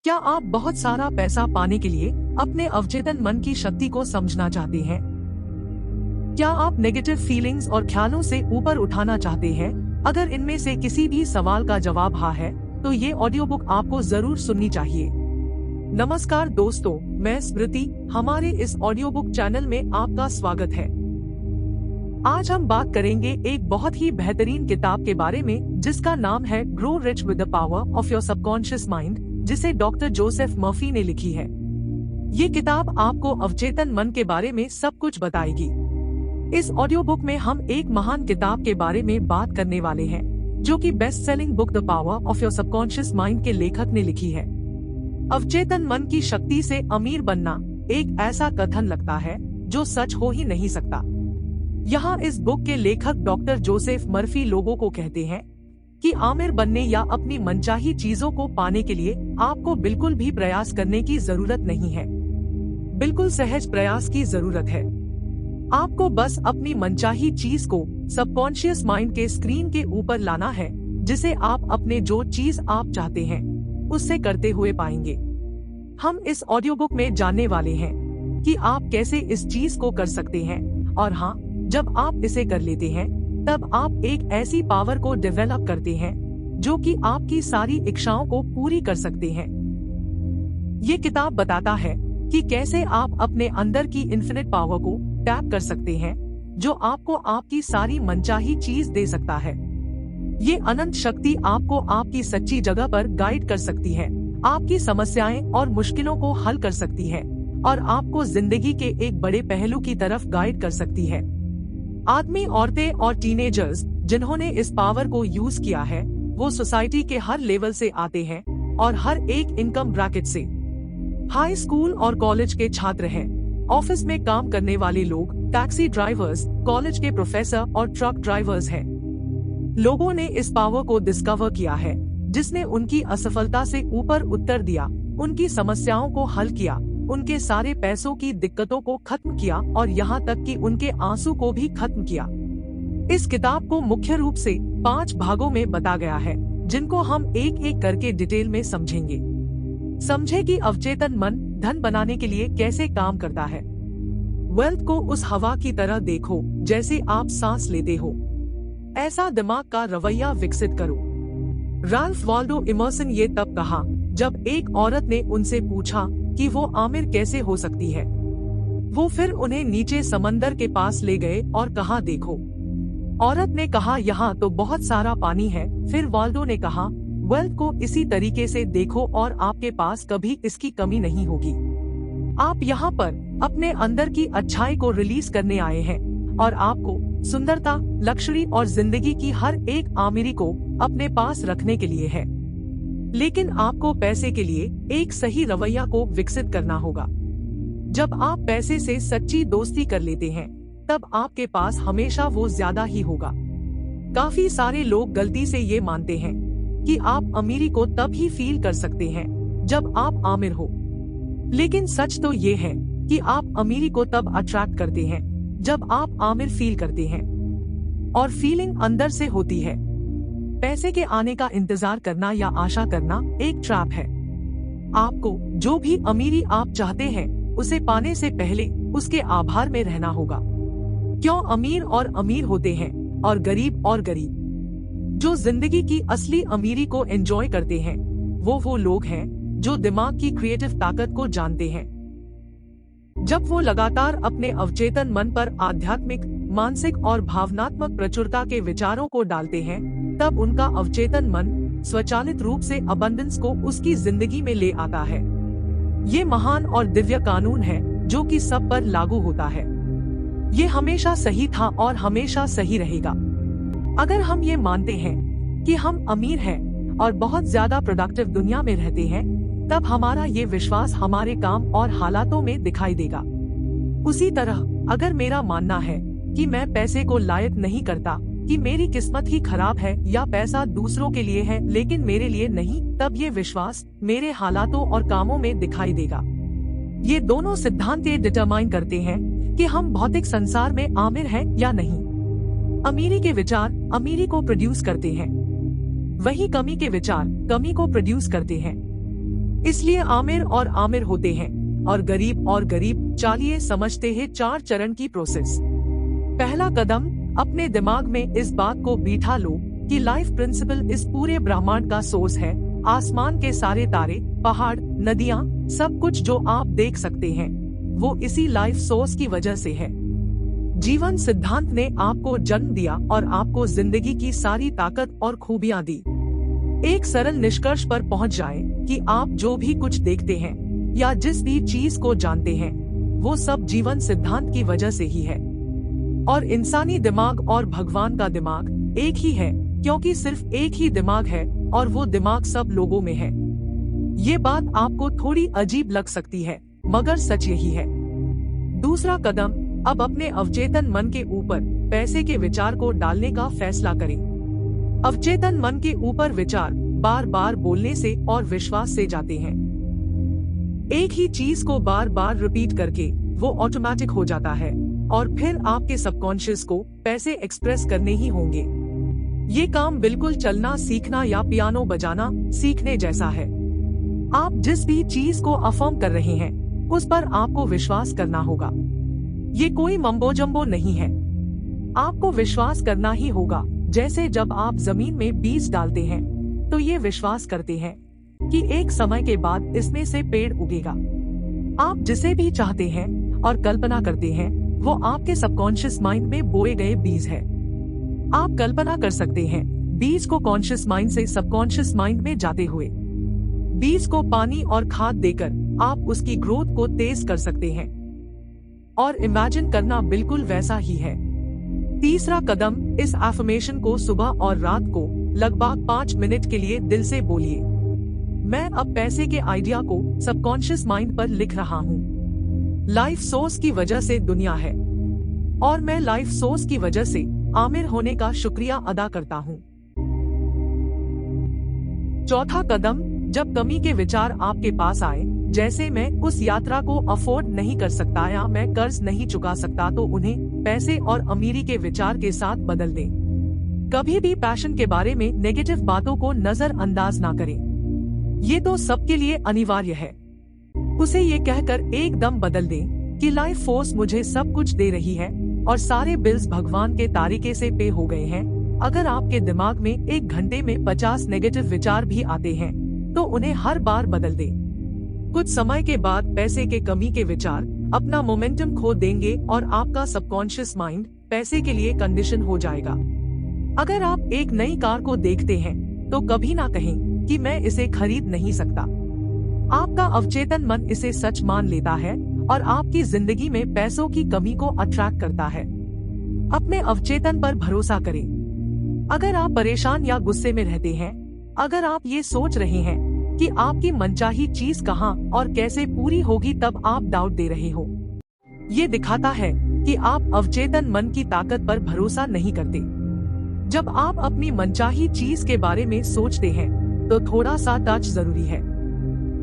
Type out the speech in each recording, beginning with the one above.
क्या आप बहुत सारा पैसा पाने के लिए अपने अवचेतन मन की शक्ति को समझना चाहते हैं? क्या आप नेगेटिव फीलिंग्स और ख्यालों से ऊपर उठाना चाहते हैं? अगर इनमें से किसी भी सवाल का जवाब हाँ है, तो ये ऑडियो बुक आपको जरूर सुननी चाहिए। नमस्कार दोस्तों, मैं स्मृति, हमारे इस ऑडियो बुक चैनल में आपका स्वागत है। आज हम बात करेंगे एक बहुत ही बेहतरीन किताब के बारे में, जिसका नाम है grow rich with the power of your subconscious mind, जिसे डॉक्टर जोसेफ मर्फी ने लिखी है। ये किताब आपको अवचेतन मन के बारे में सब कुछ बताएगी। इस ऑडियो बुक में हम एक महान किताब के बारे में बात करने वाले हैं, जो कि best selling book the power of your subconscious mind के लेखक ने लिखी है। अवचेतन मन की शक्ति से अमीर बनना एक ऐसा कथन लगता है जो सच हो ही नहीं सकता। यहाँ इस बुक के लेखक डॉक्टर जोसेफ मर्फी लोगों को कहते हैं कि आमिर बनने या अपनी मनचाही चीजों को पाने के लिए आपको बिल्कुल भी प्रयास करने की जरूरत नहीं है। बिल्कुल सहज प्रयास की जरूरत है। आपको बस अपनी मनचाही चीज को सबकॉन्शियस माइंड के स्क्रीन के ऊपर लाना है, जिसे आप अपने जो चीज आप चाहते हैं उससे करते हुए पाएंगे। हम इस ऑडियो बुक में जानने वाले हैं कि आप कैसे इस चीज को कर सकते हैं, और हाँ, जब आप इसे कर लेते हैं तब आप एक ऐसी पावर को डेवलप करते हैं जो कि आपकी सारी इच्छाओं को पूरी कर सकते हैं। ये किताब बताता है कि कैसे आप अपने अंदर की इन्फिनिट पावर को टैप कर सकते हैं, जो आपको आपकी सारी मनचाही चीज दे सकता है। ये अनंत शक्ति आपको आपकी सच्ची जगह पर गाइड कर सकती है, आपकी समस्याएं और मुश्किलों को हल कर सकती है, और आपको जिंदगी के एक बड़े पहलू की तरफ गाइड कर सकती है। आदमी, औरतें और टीनेजर्स जिन्होंने इस पावर को यूज किया है, वो सोसाइटी के हर लेवल से आते हैं और हर एक इनकम ब्रैकेट से। हाई स्कूल और कॉलेज के छात्र हैं, ऑफिस में काम करने वाले लोग, टैक्सी ड्राइवर्स, कॉलेज के प्रोफेसर और ट्रक ड्राइवर्स हैं। लोगों ने इस पावर को डिस्कवर किया है, जिसने उनकी असफलता से ऊपर उत्तर दिया, उनकी समस्याओं को हल किया, उनके सारे पैसों की दिक्कतों को खत्म किया और यहाँ तक कि उनके आंसू को भी खत्म किया। इस किताब को मुख्य रूप से 5 भागों में बता गया है, जिनको हम एक एक करके डिटेल में समझेंगे। समझे कि अवचेतन मन धन बनाने के लिए कैसे काम करता है। वेल्थ को उस हवा की तरह देखो जैसे आप सांस लेते हो। ऐसा दिमाग का रवैया विकसित करो। राल्फ वाल्डो इमर्सन ये तब कहा जब एक औरत ने उनसे पूछा कि वो आमिर कैसे हो सकती है। वो फिर उन्हें नीचे समंदर के पास ले गए और कहा, देखो। औरत ने कहा, यहाँ तो बहुत सारा पानी है। फिर वाल्डो ने कहा, वेल्थ को इसी तरीके से देखो और आपके पास कभी इसकी कमी नहीं होगी। आप यहाँ पर अपने अंदर की अच्छाई को रिलीज करने आए हैं, और आपको सुंदरता, लक्ष्मी और जिंदगी की हर एक आमिरी को अपने पास रखने के लिए है। लेकिन आपको पैसे के लिए एक सही रवैया को विकसित करना होगा। जब आप पैसे से सच्ची दोस्ती कर लेते हैं, तब आपके पास हमेशा वो ज्यादा ही होगा। काफी सारे लोग गलती से ये मानते हैं कि आप अमीरी को तब ही फील कर सकते हैं जब आप आमिर हो। लेकिन सच तो ये है कि आप अमीरी को तब अट्रैक्ट करते हैं जब आप आमिर फील करते हैं, और फीलिंग अंदर से होती है। पैसे के आने का इंतजार करना या आशा करना एक ट्रैप है। आपको जो भी अमीरी आप चाहते हैं, उसे पाने से पहले उसके आभार में रहना होगा। क्यों अमीर और अमीर होते हैं और गरीब और गरीब? जो जिंदगी की असली अमीरी को एंजॉय करते हैं, वो लोग हैं जो दिमाग की क्रिएटिव ताकत को जानते हैं। जब वो लगातार अपने अवचेतन मन पर आध्यात्मिक, मानसिक और भावनात्मक प्रचुरता के विचारों को डालते हैं, तब उनका अवचेतन मन स्वचालित रूप से अबंडेंस को उसकी जिंदगी में ले आता है। ये महान और दिव्य कानून है जो कि सब पर लागू होता है। ये हमेशा सही था और हमेशा सही रहेगा। अगर हम ये मानते हैं कि हम अमीर हैं और बहुत ज्यादा प्रोडक्टिव दुनिया में रहते हैं, तब हमारा ये विश्वास हमारे काम और हालातों में दिखाई देगा। उसी तरह अगर मेरा मानना है कि मैं पैसे को लायक नहीं करता, कि मेरी किस्मत ही खराब है, या पैसा दूसरों के लिए है लेकिन मेरे लिए नहीं, तब ये विश्वास मेरे हालातों और कामों में दिखाई देगा। ये दोनों सिद्धांत ये डिटरमाइन करते हैं कि हम भौतिक संसार में आमिर हैं या नहीं। अमीरी के विचार अमीरी को प्रोड्यूस करते हैं, वही कमी के विचार कमी को प्रोड्यूस करते हैं। इसलिए आमिर और आमिर होते हैं और गरीब और गरीब। चलिए समझते हैं 4 चरण की प्रोसेस। पहला कदम, अपने दिमाग में इस बात को बिठा लो कि लाइफ प्रिंसिपल इस पूरे ब्रह्मांड का सोर्स है। आसमान के सारे तारे, पहाड़, नदियाँ, सब कुछ जो आप देख सकते हैं वो इसी लाइफ सोर्स की वजह से है। जीवन सिद्धांत ने आपको जन्म दिया और आपको जिंदगी की सारी ताकत और खूबियां दी। एक सरल निष्कर्ष पर पहुंच जाएं कि आप जो भी कुछ देखते हैं या जिस भी चीज को जानते हैं वो सब जीवन सिद्धांत की वजह से ही है। और इंसानी दिमाग और भगवान का दिमाग एक ही है, क्योंकि सिर्फ एक ही दिमाग है और वो दिमाग सब लोगों में है। ये बात आपको थोड़ी अजीब लग सकती है, मगर सच यही है। दूसरा कदम, अब अपने अवचेतन मन के ऊपर पैसे के विचार को डालने का फैसला करें। अवचेतन मन के ऊपर विचार बार बार बोलने से और विश्वास से जाते हैं। एक ही चीज को बार बार रिपीट करके वो ऑटोमेटिक हो जाता है और फिर आपके सबकॉन्शियस को पैसे एक्सप्रेस करने ही होंगे। ये काम बिल्कुल चलना सीखना या पियानो बजाना सीखने जैसा है। आप जिस भी चीज को अफर्म कर रहे हैं उस पर आपको विश्वास करना होगा। ये कोई मम्बो जम्बो नहीं है, आपको विश्वास करना ही होगा। जैसे जब आप जमीन में बीज डालते हैं तो ये विश्वास करते हैं कि एक समय के बाद इसमें से पेड़ उगेगा। आप जिसे भी चाहते हैं और कल्पना करते हैं वो आपके सबकॉन्शियस माइंड में बोए गए बीज है। आप कल्पना कर सकते हैं बीज को कॉन्शियस माइंड से सबकॉन्शियस माइंड में जाते हुए। बीज को पानी और खाद देकर आप उसकी ग्रोथ को तेज कर सकते हैं और इमेजिन करना बिल्कुल वैसा ही है। तीसरा कदम, इस एफर्मेशन को सुबह और रात को लगभग 5 मिनट के लिए दिल से बोलिए। मैं अब पैसे के आइडिया को सबकॉन्शियस माइंड पर लिख रहा हूँ। लाइफ सोर्स की वजह से दुनिया है और मैं लाइफ सोर्स की वजह से आमिर होने का शुक्रिया अदा करता हूँ। चौथा कदम, जब कमी के विचार आपके पास आए, जैसे मैं उस यात्रा को अफोर्ड नहीं कर सकता या मैं कर्ज नहीं चुका सकता, तो उन्हें पैसे और अमीरी के विचार के साथ बदल दें। कभी भी पैशन के बारे में नेगेटिव बातों को नजरअंदाज ना करें। ये तो सबके लिए अनिवार्य है। उसे ये कहकर एकदम बदल दें कि लाइफ फोर्स मुझे सब कुछ दे रही है और सारे बिल्स भगवान के तारीके से पे हो गए हैं। अगर आपके दिमाग में 1 घंटे में 50 नेगेटिव विचार भी आते हैं तो उन्हें हर बार बदल दें। कुछ समय के बाद पैसे के कमी के विचार अपना मोमेंटम खो देंगे और आपका सबकॉन्शियस माइंड पैसे के लिए कंडीशन हो जाएगा। अगर आप एक नई कार को देखते हैं तो कभी ना कहें कि मैं इसे खरीद नहीं सकता। आपका अवचेतन मन इसे सच मान लेता है और आपकी जिंदगी में पैसों की कमी को अट्रैक्ट करता है। अपने अवचेतन पर भरोसा करें। अगर आप परेशान या गुस्से में रहते हैं, अगर आप ये सोच रहे हैं कि आपकी मनचाही चीज कहाँ और कैसे पूरी होगी, तब आप डाउट दे रहे हो। ये दिखाता है कि आप अवचेतन मन की ताकत पर भरोसा नहीं करते। जब आप अपनी मनचाही चीज के बारे में सोचते हैं तो थोड़ा सा टच जरूरी है।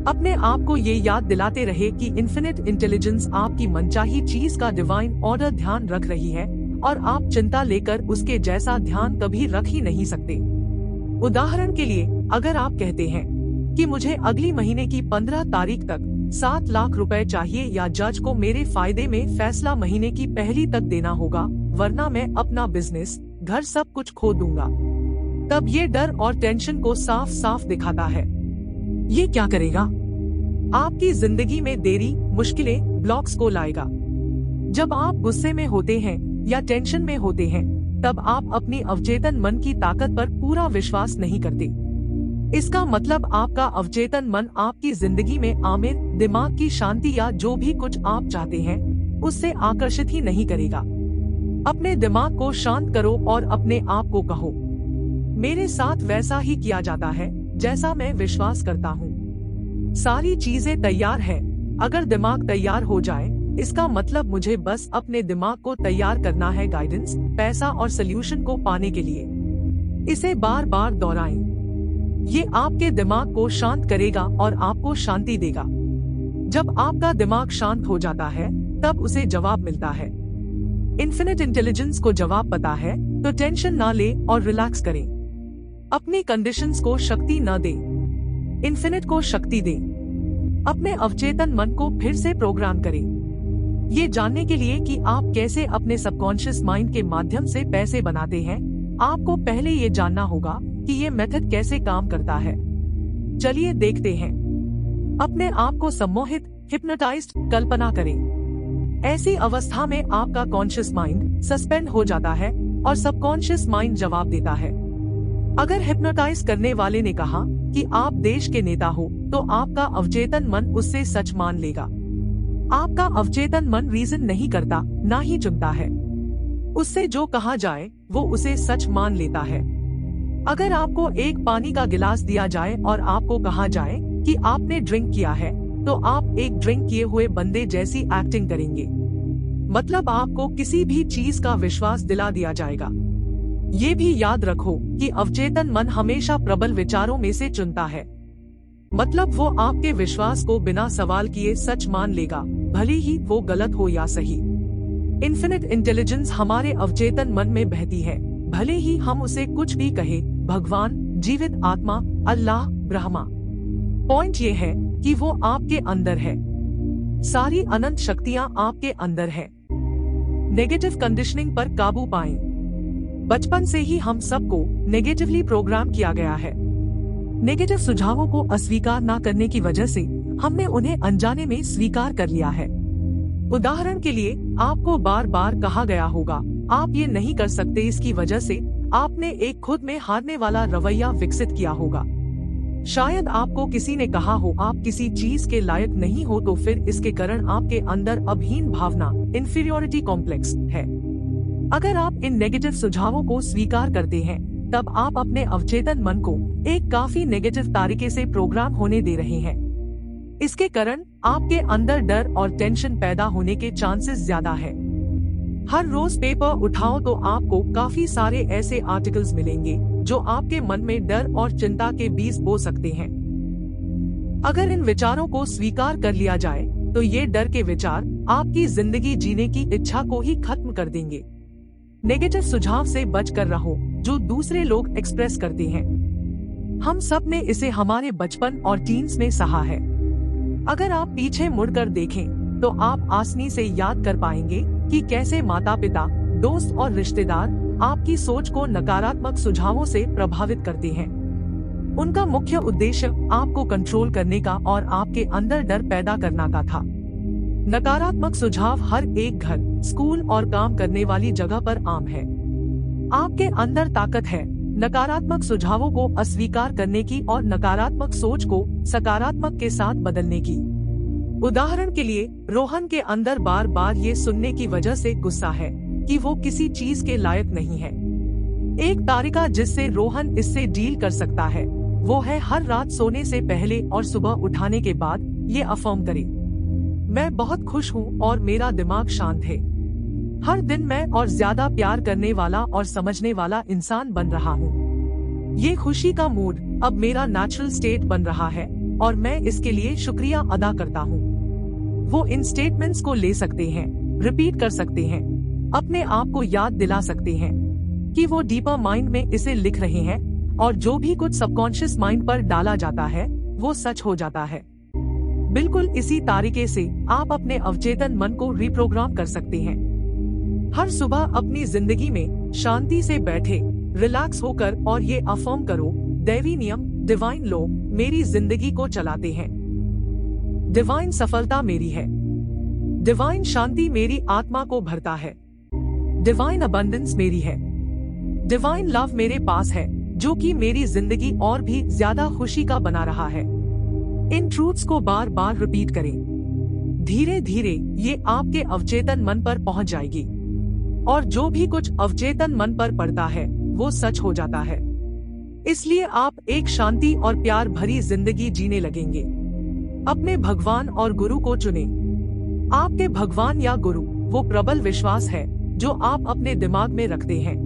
अपने आप को ये याद दिलाते रहे कि इन्फिनिट इंटेलिजेंस आपकी मनचाही चीज का डिवाइन ऑर्डर ध्यान रख रही है और आप चिंता लेकर उसके जैसा ध्यान कभी रख ही नहीं सकते। उदाहरण के लिए, अगर आप कहते हैं कि मुझे अगली महीने की 15 तारीख तक 7 लाख रुपए चाहिए या जज को मेरे फायदे में फैसला महीने की पहली तक देना होगा, वरना मैं अपना बिजनेस, घर सब कुछ खो दूंगा, तब ये डर और टेंशन को साफ साफ दिखाता है। ये क्या करेगा? आपकी जिंदगी में देरी, मुश्किलें, ब्लॉक्स को लाएगा। जब आप गुस्से में होते हैं या टेंशन में होते हैं तब आप अपनी अवचेतन मन की ताकत पर पूरा विश्वास नहीं करते। इसका मतलब आपका अवचेतन मन आपकी जिंदगी में आमिर, दिमाग की शांति या जो भी कुछ आप चाहते हैं उससे आकर्षित ही नहीं करेगा। अपने दिमाग को शांत करो और अपने आप को कहो, मेरे साथ वैसा ही किया जाता है जैसा मैं विश्वास करता हूँ। सारी चीजें तैयार है। अगर दिमाग तैयार हो जाए, इसका मतलब मुझे बस अपने दिमाग को तैयार करना है गाइडेंस, पैसा और सल्यूशन को पाने के लिए। इसे बार बार दोहराएं। ये आपके दिमाग को शांत करेगा और आपको शांति देगा। जब आपका दिमाग शांत हो जाता है तब उसे जवाब मिलता है। इन्फिनिट इंटेलिजेंस को जवाब पता है तो टेंशन ना ले और रिलैक्स करें। अपनी कंडीशंस को शक्ति न दें, इन्फिनिट को शक्ति दें। अपने अवचेतन मन को फिर से प्रोग्राम करें। ये जानने के लिए कि आप कैसे अपने सबकॉन्शियस माइंड के माध्यम से पैसे बनाते हैं, आपको पहले ये जानना होगा कि ये मेथड कैसे काम करता है। चलिए देखते हैं। अपने आप को सम्मोहित, हिप्नोटाइज्ड कल्पना करें। ऐसी अवस्था में आपका कॉन्शियस माइंड सस्पेंड हो जाता है और सबकॉन्शियस माइंड जवाब देता है। अगर हिप्नोटाइज करने वाले ने कहा कि आप देश के नेता हो, तो आपका अवचेतन मन उससे सच मान लेगा। आपका अवचेतन मन रीजन नहीं करता, ना ही चुनता है। उससे जो कहा जाए वो उसे सच मान लेता है। अगर आपको एक पानी का गिलास दिया जाए और आपको कहा जाए कि आपने ड्रिंक किया है, तो आप एक ड्रिंक किए हुए बंदे जैसी एक्टिंग करेंगे। मतलब आपको किसी भी चीज का विश्वास दिला दिया जाएगा। ये भी याद रखो कि अवचेतन मन हमेशा प्रबल विचारों में से चुनता है। मतलब वो आपके विश्वास को बिना सवाल किए सच मान लेगा, भले ही वो गलत हो या सही। इन्फिनिट इंटेलिजेंस हमारे अवचेतन मन में बहती है, भले ही हम उसे कुछ भी कहे, भगवान, जीवित आत्मा, अल्लाह, ब्रह्मा। पॉइंट ये है कि वो आपके अंदर है। सारी अनंत शक्तियाँ आपके अंदर है। नेगेटिव कंडीशनिंग पर काबू पाएं। बचपन से ही हम सबको नेगेटिवली प्रोग्राम किया गया है। नेगेटिव सुझावों को अस्वीकार न करने की वजह से हमने उन्हें अनजाने में स्वीकार कर लिया है। उदाहरण के लिए, आपको बार बार कहा गया होगा, आप ये नहीं कर सकते। इसकी वजह से आपने एक खुद में हारने वाला रवैया विकसित किया होगा। शायद आपको किसी ने कहा हो आप किसी चीज के लायक नहीं हो, तो फिर इसके कारण आपके अंदर अभीन भावना, इंफीरियोरिटी कॉम्प्लेक्स है। अगर आप इन नेगेटिव सुझावों को स्वीकार करते हैं, तब आप अपने अवचेतन मन को एक काफी नेगेटिव तरीके से प्रोग्राम होने दे रहे हैं। इसके कारण आपके अंदर डर और टेंशन पैदा होने के चांसेस ज्यादा है। हर रोज पेपर उठाओ तो आपको काफी सारे ऐसे आर्टिकल्स मिलेंगे जो आपके मन में डर और चिंता के बीज बो सकते हैं। अगर इन विचारों को स्वीकार कर लिया जाए, तो ये डर के विचार आपकी जिंदगी जीने की इच्छा को ही खत्म कर देंगे। नेगेटिव सुझाव से बचकर रहो जो दूसरे लोग एक्सप्रेस करते हैं। हम सब ने इसे हमारे बचपन और टीन्स में सहा है। अगर आप पीछे मुड़कर देखें, तो आप आसानी से याद कर पाएंगे कि कैसे माता पिता, दोस्त और रिश्तेदार आपकी सोच को नकारात्मक सुझावों से प्रभावित करते हैं। उनका मुख्य उद्देश्य आपको कंट्रोल करने का और आपके अंदर डर पैदा करना का था। नकारात्मक सुझाव हर एक घर, स्कूल और काम करने वाली जगह पर आम है। आपके अंदर ताकत है नकारात्मक सुझावों को अस्वीकार करने की और नकारात्मक सोच को सकारात्मक के साथ बदलने की। उदाहरण के लिए, रोहन के अंदर बार बार ये सुनने की वजह से गुस्सा है कि वो किसी चीज के लायक नहीं है। एक तरीका जिससे रोहन इससे डील कर सकता है, वो है हर रात सोने से पहले और सुबह उठाने के बाद ये अफर्म करे, मैं बहुत खुश हूँ और मेरा दिमाग शांत है। हर दिन मैं और ज्यादा प्यार करने वाला और समझने वाला इंसान बन रहा हूँ। ये खुशी का मूड अब मेरा नेचुरल स्टेट बन रहा है और मैं इसके लिए शुक्रिया अदा करता हूँ। वो इन स्टेटमेंट्स को ले सकते हैं, रिपीट कर सकते हैं, अपने आप को याद दिला सकते हैं कि वो डीपर माइंड में इसे लिख रहे हैं, और जो भी कुछ सबकॉन्शियस माइंड पर डाला जाता है वो सच हो जाता है। बिल्कुल इसी तरीके से आप अपने अवचेतन मन को रिप्रोग्राम कर सकते हैं। हर सुबह अपनी जिंदगी में शांति से बैठे, रिलैक्स होकर और ये अफर्म करो, दैवी नियम, डिवाइन लॉ मेरी जिंदगी को चलाते हैं। डिवाइन सफलता मेरी है। डिवाइन शांति मेरी आत्मा को भरता है। डिवाइन अबंडेंस मेरी है। डिवाइन लव मेरे पास है, जो कि मेरी जिंदगी और भी ज्यादा खुशी का बना रहा है। इन ट्रूथ्स को बार बार रिपीट करें। धीरे धीरे ये आपके अवचेतन मन पर पहुंच जाएगी, और जो भी कुछ अवचेतन मन पर पड़ता है वो सच हो जाता है। इसलिए आप एक शांति और प्यार भरी जिंदगी जीने लगेंगे। अपने भगवान और गुरु को चुनें। आपके भगवान या गुरु वो प्रबल विश्वास है जो आप अपने दिमाग में रखते हैं।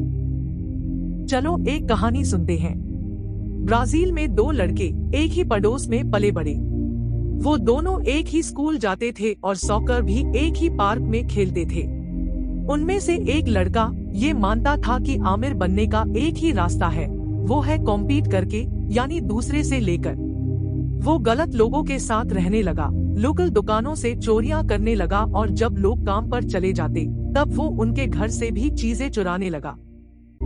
चलो एक कहानी सुनते हैं। ब्राजील में दो लड़के एक ही पड़ोस में पले बड़े। वो दोनों एक ही स्कूल जाते थे और सॉकर भी एक ही पार्क में खेलते थे। उनमें से एक लड़का ये मानता था कि आमिर बनने का एक ही रास्ता है, वो है कॉम्पीट करके, यानी दूसरे से लेकर। वो गलत लोगों के साथ रहने लगा, लोकल दुकानों से चोरियां करने लगा और जब लोग काम पर चले जाते तब वो उनके घर से भी चीजें चुराने लगा।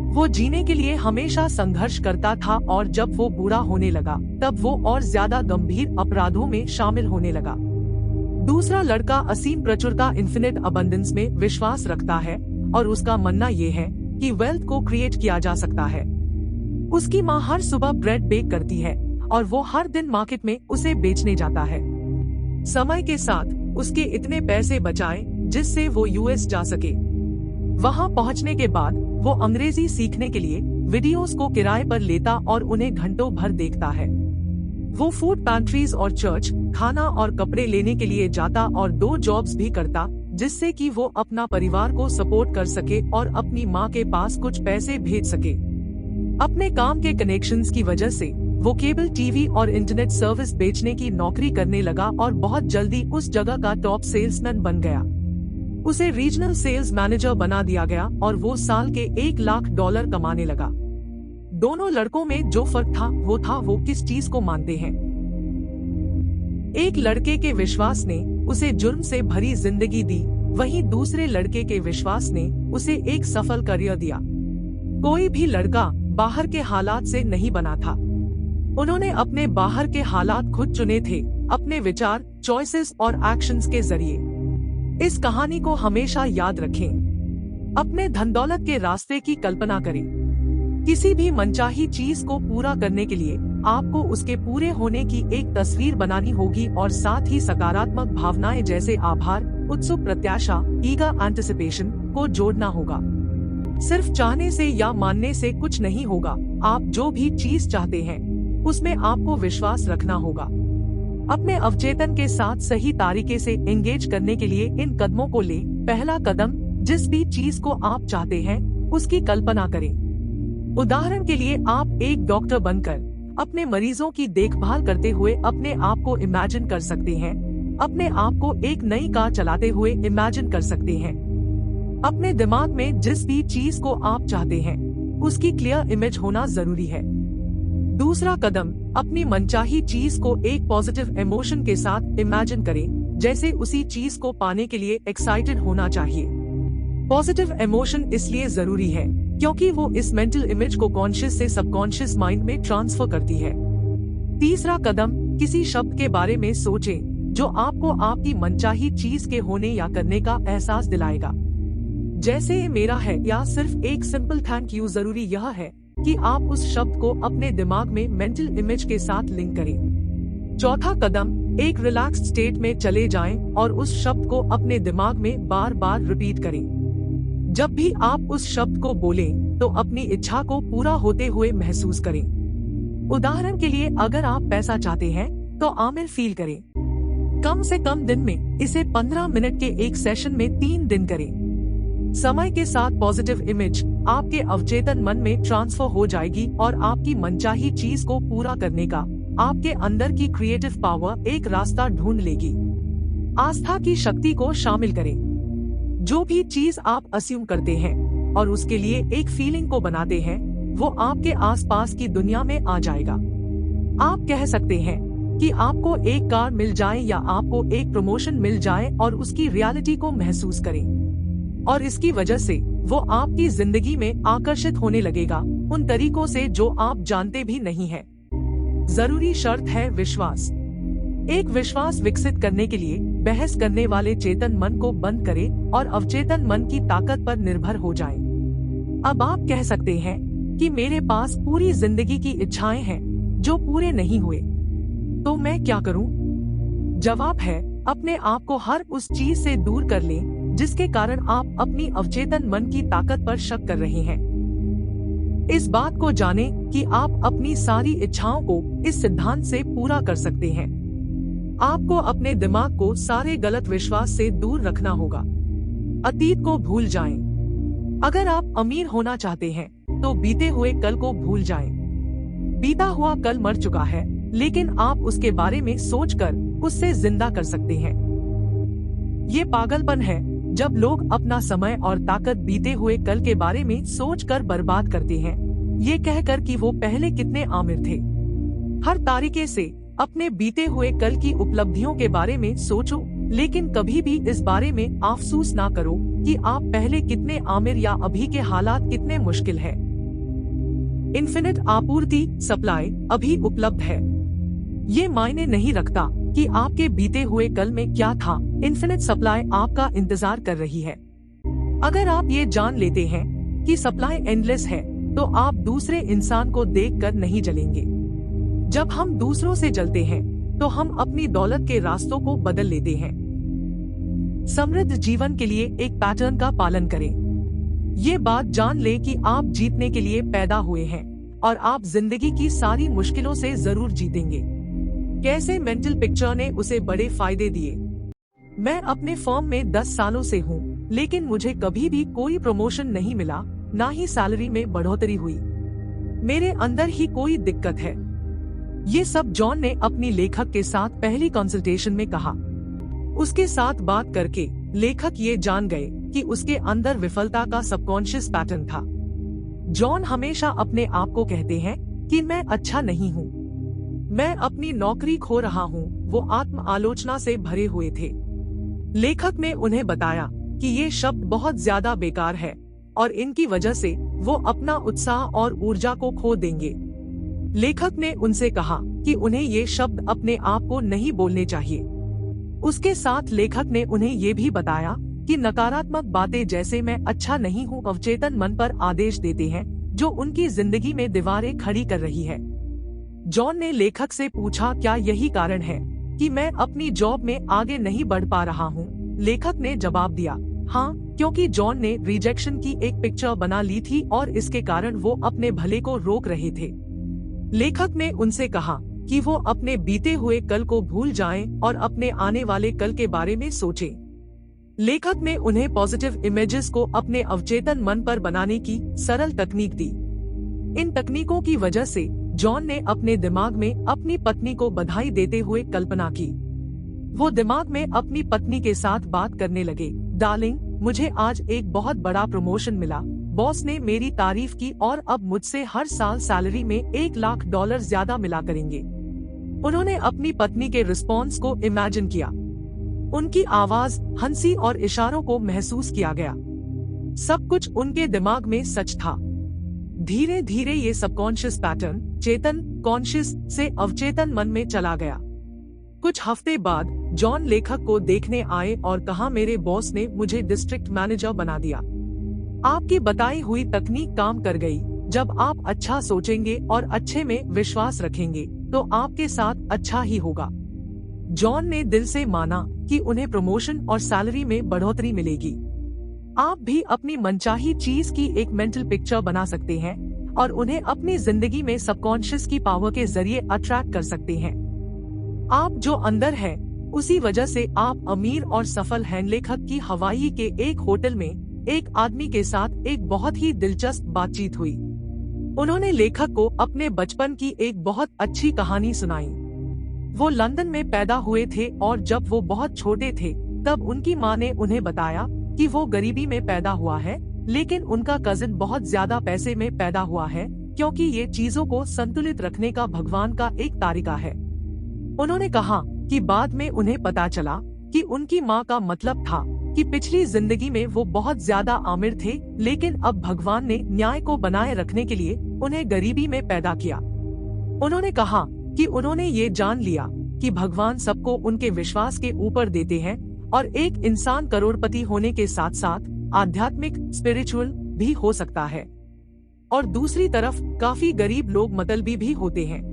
वो जीने के लिए हमेशा संघर्ष करता था और जब वो बूढ़ा होने लगा तब वो और ज्यादा गंभीर अपराधों में शामिल होने लगा। दूसरा लड़का असीम प्रचुरता इन्फिनिट अबंडेंस में विश्वास रखता है और उसका मानना ये है कि वेल्थ को क्रिएट किया जा सकता है। उसकी माँ हर सुबह ब्रेड बेक करती है और वो हर दिन मार्केट में उसे बेचने जाता है। समय के साथ उसके इतने पैसे बचाए जिससे वो यूएस जा सके। वहाँ पहुँचने के बाद वो अंग्रेजी सीखने के लिए वीडियोस को किराए पर लेता और उन्हें घंटों भर देखता है। वो फूड पैंट्रीज और चर्च, खाना और कपड़े लेने के लिए जाता और 2 जॉब्स भी करता जिससे कि वो अपना परिवार को सपोर्ट कर सके और अपनी माँ के पास कुछ पैसे भेज सके। अपने काम के कनेक्शंस की वजह से वो केबल टीवी और इंटरनेट सर्विस बेचने की नौकरी करने लगा और बहुत जल्दी उस जगह का टॉप सेल्समैन बन गया। उसे रीजनल सेल्स मैनेजर बना दिया गया और वो साल के $1 लाख कमाने लगा। दोनों लड़कों में जो फर्क था वो किस चीज को मानते हैं। एक लड़के के विश्वास ने उसे जुर्म से भरी जिंदगी दी, वहीं दूसरे लड़के के विश्वास ने उसे एक सफल करियर दिया। कोई भी लड़का बाहर के हालात से नहीं बना था। उन्होंने अपने बाहर के हालात खुद चुने थे, अपने विचार, चॉइसेस और एक्शंस के जरिए। इस कहानी को हमेशा याद रखें। अपने धन दौलत के रास्ते की कल्पना करें। किसी भी मनचाही चीज को पूरा करने के लिए आपको उसके पूरे होने की एक तस्वीर बनानी होगी और साथ ही सकारात्मक भावनाएं जैसे आभार, उत्सुक प्रत्याशा, ईगर एंटिसिपेशन को जोड़ना होगा। सिर्फ चाहने से या मानने से कुछ नहीं होगा। आप जो भी चीज चाहते हैं उसमें आपको विश्वास रखना होगा। अपने अवचेतन के साथ सही तरीके से एंगेज करने के लिए इन कदमों को ले। पहला कदम, जिस भी चीज को आप चाहते हैं उसकी कल्पना करें। उदाहरण के लिए आप एक डॉक्टर बनकर अपने मरीजों की देखभाल करते हुए अपने आप को इमेजिन कर सकते हैं। अपने आप को एक नई कार चलाते हुए इमेजिन कर सकते हैं। अपने दिमाग में जिस भी चीज को आप चाहते हैं उसकी क्लियर इमेज होना जरूरी है। दूसरा कदम, अपनी मनचाही चीज को एक पॉजिटिव इमोशन के साथ इमेजिन करें, जैसे उसी चीज को पाने के लिए एक्साइटेड होना चाहिए। पॉजिटिव इमोशन इसलिए जरूरी है क्योंकि वो इस मेंटल इमेज को कॉन्शियस से सबकॉन्शियस माइंड में ट्रांसफर करती है। तीसरा कदम, किसी शब्द के बारे में सोचें जो आपको आपकी मनचाही चीज के होने या करने का एहसास दिलाएगा। जैसे ये मेरा है या सिर्फ एक सिंपल थैंक यू। जरूरी यह है कि आप उस शब्द को अपने दिमाग में मेंटल इमेज के साथ लिंक करें। चौथा कदम, एक रिलैक्स्ड स्टेट में चले जाएं और उस शब्द को अपने दिमाग में बार बार रिपीट करें। जब भी आप उस शब्द को बोलें तो अपनी इच्छा को पूरा होते हुए महसूस करें। उदाहरण के लिए अगर आप पैसा चाहते हैं तो आमिर फील करें। कम से कम दिन में इसे 15 मिनट के एक सेशन में 3 दिन करें। समय के साथ पॉजिटिव इमेज आपके अवचेतन मन में ट्रांसफर हो जाएगी और आपकी मनचाही चीज को पूरा करने का आपके अंदर की क्रिएटिव पावर एक रास्ता ढूंढ लेगी। आस्था की शक्ति को शामिल करें। जो भी चीज आप अस्यूम करते हैं और उसके लिए एक फीलिंग को बनाते हैं वो आपके आसपास की दुनिया में आ जाएगा। आप कह सकते हैं कि आपको एक कार मिल जाए या आपको एक प्रमोशन मिल जाए और उसकी रियलिटी को महसूस करें और इसकी वजह से वो आपकी जिंदगी में आकर्षित होने लगेगा उन तरीकों से जो आप जानते भी नहीं है। जरूरी शर्त है विश्वास। एक विश्वास विकसित करने के लिए बहस करने वाले चेतन मन को बंद करें और अवचेतन मन की ताकत पर निर्भर हो जाएं। अब आप कह सकते हैं कि मेरे पास पूरी जिंदगी की इच्छाएं हैं जो पूरे नहीं हुए, तो मैं क्या करूं? जवाब है, अपने आप को हर उस चीज से दूर कर लें जिसके कारण आप अपनी अवचेतन मन की ताकत पर शक कर रहे हैं। इस बात को जानें कि आप अपनी सारी इच्छाओं को इस सिद्धांत से पूरा कर सकते हैं। आपको अपने दिमाग को सारे गलत विश्वास से दूर रखना होगा। अतीत को भूल जाएं। अगर आप अमीर होना चाहते हैं तो बीते हुए कल को भूल जाएं। बीता हुआ कल मर चुका है, लेकिन आप उसके बारे में सोचकर उससे जिंदा कर सकते हैं। ये पागलपन है जब लोग अपना समय और ताकत बीते हुए कल के बारे में सोचकर बर्बाद करते हैं, ये कहकर कि वो पहले कितने आमिर थे। हर तरीके से अपने बीते हुए कल की उपलब्धियों के बारे में सोचो, लेकिन कभी भी इस बारे में अफसोस ना करो कि आप पहले कितने आमिर या अभी के हालात कितने मुश्किल है। इन्फिनिट आपूर्ति सप्लाई अभी उपलब्ध है। ये मायने नहीं रखता कि आपके बीते हुए कल में क्या था, इन्फिनिट सप्लाई आपका इंतजार कर रही है। अगर आप ये जान लेते हैं कि सप्लाई एंडलेस है, तो आप दूसरे इंसान को देखकर नहीं जलेंगे। जब हम दूसरों से जलते हैं, तो हम अपनी दौलत के रास्तों को बदल लेते हैं। समृद्ध जीवन के लिए एक पैटर्न का पालन करें। ये बात जान लें कि आप जीतने के लिए पैदा हुए हैं और आप जिंदगी की सारी मुश्किलों से जरूर जीतेंगे। कैसे मेंटल पिक्चर ने उसे बड़े फायदे दिए। मैं अपने फर्म में 10 सालों से हूँ, लेकिन मुझे कभी भी कोई प्रमोशन नहीं मिला, ना ही सैलरी में बढ़ोतरी हुई। मेरे अंदर ही कोई दिक्कत है। ये सब जॉन ने अपनी लेखक के साथ पहली कंसल्टेशन में कहा। उसके साथ बात करके लेखक ये जान गए कि उसके अंदर विफलता का सबकॉन्शियस पैटर्न था। जॉन हमेशा अपने आप को कहते हैं कि मैं अच्छा नहीं हूँ, मैं अपनी नौकरी खो रहा हूँ। वो आत्म आलोचना से भरे हुए थे। लेखक ने उन्हें बताया कि ये शब्द बहुत ज्यादा बेकार है और इनकी वजह से वो अपना उत्साह और ऊर्जा को खो देंगे। लेखक ने उनसे कहा कि उन्हें ये शब्द अपने आप को नहीं बोलने चाहिए। उसके साथ लेखक ने उन्हें ये भी बताया कि नकारात्मक बातें जैसे मैं अच्छा नहीं हूँ अवचेतन मन पर आदेश देते हैं, जो उनकी जिंदगी में दीवारें खड़ी कर रही है। जॉन ने लेखक से पूछा, क्या यही कारण है कि मैं अपनी जॉब में आगे नहीं बढ़ पा रहा हूँ? लेखक ने जवाब दिया, हाँ, क्योंकि जॉन ने रिजेक्शन की एक पिक्चर बना ली थी और इसके कारण वो अपने भले को रोक रहे थे। लेखक ने उनसे कहा कि वो अपने बीते हुए कल को भूल जाएं और अपने आने वाले कल के बारे में सोचें। लेखक ने उन्हें पॉजिटिव इमेजेस को अपने अवचेतन मन पर बनाने की सरल तकनीक दी। इन तकनीकों की वजह से जॉन ने अपने दिमाग में अपनी पत्नी को बधाई देते हुए कल्पना की। वो दिमाग में अपनी पत्नी के साथ बात करने लगे, डार्लिंग, मुझे आज एक बहुत बड़ा प्रमोशन मिला, बॉस ने मेरी तारीफ की और अब मुझसे हर साल सैलरी में $1,00,000 ज्यादा मिला करेंगे। उन्होंने अपनी पत्नी के रिस्पॉन्स को इमेजिन किया। उनकी आवाज, हंसी और इशारों को महसूस किया गया। सब कुछ उनके दिमाग में सच था। धीरे धीरे ये सबकॉन्शियस पैटर्न चेतन कॉन्शियस से अवचेतन मन में चला गया। कुछ हफ्ते बाद जॉन लेखक को देखने आए और कहा, मेरे बॉस ने मुझे डिस्ट्रिक्ट मैनेजर बना दिया। आपकी बताई हुई तकनीक काम कर गई। जब आप अच्छा सोचेंगे और अच्छे में विश्वास रखेंगे, तो आपके साथ अच्छा ही होगा। जॉन ने दिल से माना कि उन्हें प्रमोशन और सैलरी में बढ़ोतरी मिलेगी। आप भी अपनी मनचाही चीज की एक मेंटल पिक्चर बना सकते हैं और उन्हें अपनी जिंदगी में सबकॉन्शियस की पावर के जरिए अट्रैक्ट कर सकते हैं। आप जो अंदर है, उसी वजह से आप अमीर और सफल हैं। लेखक की हवाई के एक होटल में एक आदमी के साथ एक बहुत ही दिलचस्प बातचीत हुई। उन्होंने लेखक को अपने बचपन की एक बहुत अच्छी कहानी सुनाई। वो लंदन में पैदा हुए थे और जब वो बहुत छोटे थे, तब उनकी माँ ने उन्हें बताया कि वो गरीबी में पैदा हुआ है, लेकिन उनका कजिन बहुत ज्यादा पैसे में पैदा हुआ है, क्योंकि ये चीजों को संतुलित रखने का भगवान का एक तरीका है। उन्होंने कहा कि बाद में उन्हें पता चला कि उनकी माँ का मतलब था कि पिछली जिंदगी में वो बहुत ज्यादा आमिर थे, लेकिन अब भगवान ने न्याय को बनाए रखने के लिए उन्हें गरीबी में पैदा किया। उन्होंने कहा कि उन्होंने ये जान लिया कि भगवान सबको उनके विश्वास के ऊपर देते हैं और एक इंसान करोड़पति होने के साथ साथ आध्यात्मिक स्पिरिचुअल भी हो सकता है, और दूसरी तरफ काफी गरीब लोग मतलबी भी होते हैं।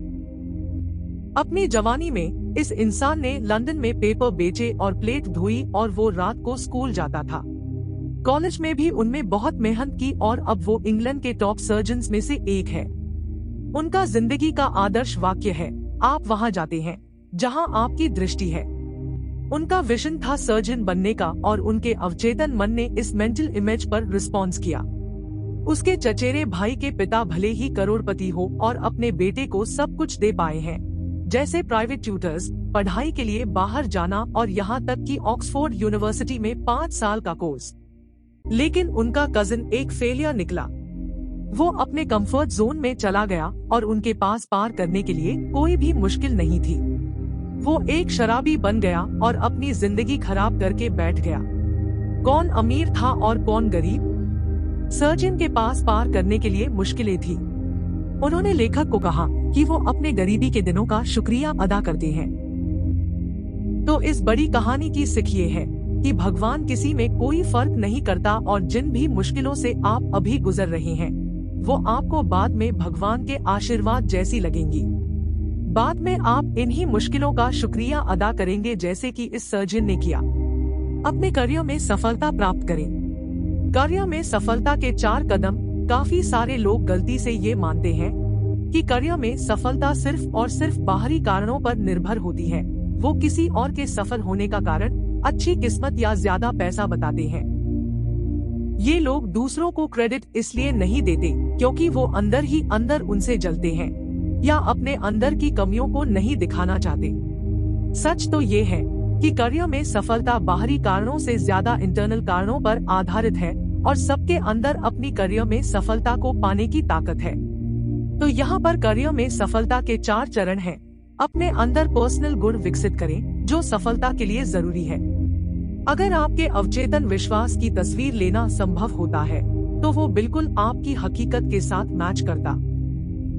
अपनी जवानी में इस इंसान ने लंदन में पेपर बेचे और प्लेट धोई और वो रात को स्कूल जाता था। कॉलेज में भी उनमें बहुत मेहनत की और अब वो इंग्लैंड के टॉप सर्जन्स में से एक है। उनका जिंदगी का आदर्श वाक्य है, आप वहां जाते हैं जहां आपकी दृष्टि है। उनका विजन था सर्जन बनने का और उनके अवचेतन मन ने इस मेंटल इमेज पर रिस्पॉन्स किया। उसके चचेरे भाई के पिता भले ही करोड़पति हो और अपने बेटे को सब कुछ दे पाए हैं, जैसे प्राइवेट ट्यूटर्स, पढ़ाई के लिए बाहर जाना और यहाँ तक कि ऑक्सफोर्ड यूनिवर्सिटी में 5 साल का कोर्स। लेकिन उनका कजिन एक फेलियर निकला। वो अपने कंफर्ट जोन में चला गया और उनके पास पार करने के लिए कोई भी मुश्किल नहीं थी। वो एक शराबी बन गया और अपनी जिंदगी खराब करके बैठ गया। कौन अमीर था और कौन गरीब, सर्जन के पास पार करने के लिए मुश्किलें थी। उन्होंने लेखक को कहा कि वो अपने गरीबी के दिनों का शुक्रिया अदा करते हैं। तो इस बड़ी कहानी की सीख ये है कि भगवान किसी में कोई फर्क नहीं करता और जिन भी मुश्किलों से आप अभी गुजर रहे हैं वो आपको बाद में भगवान के आशीर्वाद जैसी लगेंगी। बाद में आप इन्हीं मुश्किलों का शुक्रिया अदा करेंगे, जैसे कि इस सर्जन ने किया। अपने करियर में सफलता प्राप्त करें। करियर में सफलता के 4 कदम। काफी सारे लोग गलती से ये मानते हैं कि करियर में सफलता सिर्फ और सिर्फ बाहरी कारणों पर निर्भर होती है। वो किसी और के सफल होने का कारण अच्छी किस्मत या ज्यादा पैसा बताते हैं। ये लोग दूसरों को क्रेडिट इसलिए नहीं देते क्योंकि वो अंदर ही अंदर उनसे जलते हैं या अपने अंदर की कमियों को नहीं दिखाना चाहते। सच तो ये है कि करियर में सफलता बाहरी कारणों से ज्यादा इंटरनल कारणों पर आधारित है और सबके अंदर अपनी करियर में सफलता को पाने की ताकत है। तो यहाँ पर करियर में सफलता के 4 चरण हैं। अपने अंदर पर्सनल गुण विकसित करें जो सफलता के लिए जरूरी है। अगर आपके अवचेतन विश्वास की तस्वीर लेना संभव होता है तो वो बिल्कुल आपकी हकीकत के साथ मैच करता।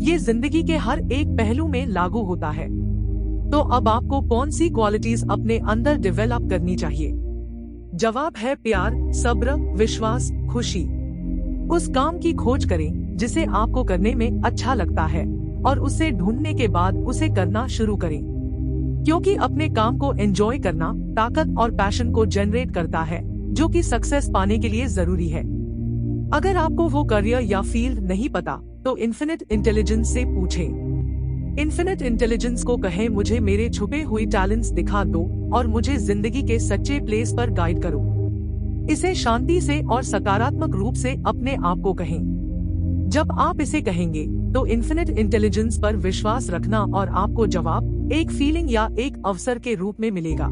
ये जिंदगी के हर एक पहलू में लागू होता है। तो अब आपको कौन सी क्वालिटीज अपने अंदर डेवलप करनी चाहिए? जवाब है प्यार, सब्र, विश्वास, खुशी। उस काम की खोज करें जिसे आपको करने में अच्छा लगता है और उसे ढूंढने के बाद उसे करना शुरू करें, क्योंकि अपने काम को एंजॉय करना ताकत और पैशन को जनरेट करता है जो कि सक्सेस पाने के लिए जरूरी है। अगर आपको वो करियर या फील्ड नहीं पता तो इन्फिनिट इंटेलिजेंस से पूछें। इन्फिनिट इंटेलिजेंस को कहें, मुझे मेरे छुपे हुए टैलेंट्स दिखा दो और मुझे जिंदगी के सच्चे प्लेस पर गाइड करो। इसे शांति से और सकारात्मक रूप से अपने आप को कहें। जब आप इसे कहेंगे तो इन्फिनिट इंटेलिजेंस पर विश्वास रखना और आपको जवाब एक फीलिंग या एक अवसर के रूप में मिलेगा।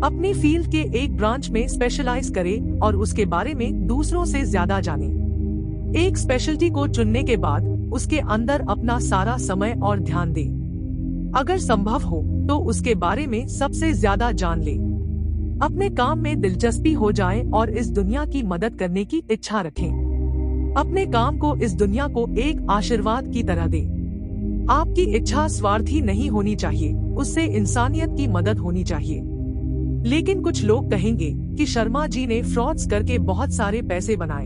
अपनी फील्ड के एक ब्रांच में स्पेशलाइज करें और उसके बारे में दूसरों से ज्यादा जानें। एक स्पेशलिटी को चुनने के बाद उसके अंदर अपना सारा समय और ध्यान दें। अगर संभव हो तो उसके बारे में सबसे ज्यादा जान लें। अपने काम में दिलचस्पी हो जाए और इस दुनिया की मदद करने की इच्छा रखें। अपने काम को इस दुनिया को एक आशीर्वाद की तरह दें। आपकी इच्छा स्वार्थी नहीं होनी चाहिए, उससे इंसानियत की मदद होनी चाहिए। लेकिन कुछ लोग कहेंगे कि शर्मा जी ने फ्रॉड्स करके बहुत सारे पैसे बनाए।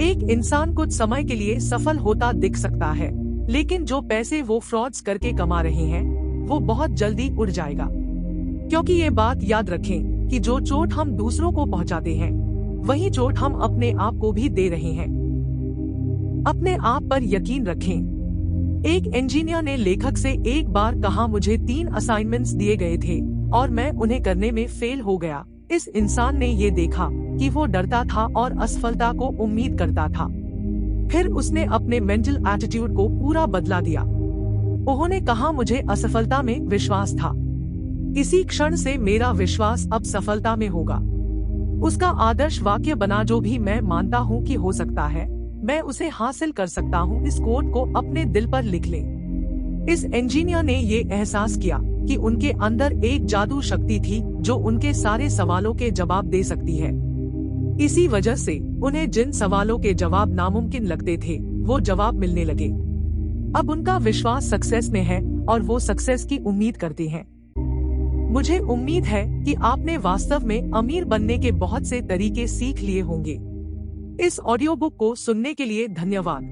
एक इंसान कुछ समय के लिए सफल होता दिख सकता है, लेकिन जो पैसे वो फ्रॉड्स करके कमा रहे हैं वो बहुत जल्दी उड़ जाएगा। क्योंकि ये बात याद रखें कि जो चोट हम दूसरों को पहुंचाते हैं वही चोट हम अपने आप को भी दे रहे हैं। अपने आप पर यकीन रखें। एक इंजीनियर ने लेखक से एक बार कहा, मुझे 3 असाइनमेंट्स दिए गए थे और मैं उन्हें करने में फेल हो गया। इस इंसान ने ये देखा कि वो डरता था और असफलता को उम्मीद करता था। फिर उसने अपने मेंटल एटीट्यूड को पूरा बदला दिया। उन्होंने कहा, मुझे असफलता में विश्वास था, इसी क्षण से मेरा विश्वास अब सफलता में होगा। उसका आदर्श वाक्य बना, जो भी मैं मानता हूँ कि हो सकता है मैं उसे हासिल कर सकता हूँ। इस कोट को अपने दिल पर लिख ले। इस इंजीनियर ने ये एहसास किया कि उनके अंदर एक जादू शक्ति थी जो उनके सारे सवालों के जवाब दे सकती है। इसी वजह से उन्हें जिन सवालों के जवाब नामुमकिन लगते थे वो जवाब मिलने लगे। अब उनका विश्वास सक्सेस में है और वो सक्सेस की उम्मीद करते हैं। मुझे उम्मीद है कि आपने वास्तव में अमीर बनने के बहुत से तरीके सीख लिए होंगे। इस ऑडियो बुक को सुनने के लिए धन्यवाद।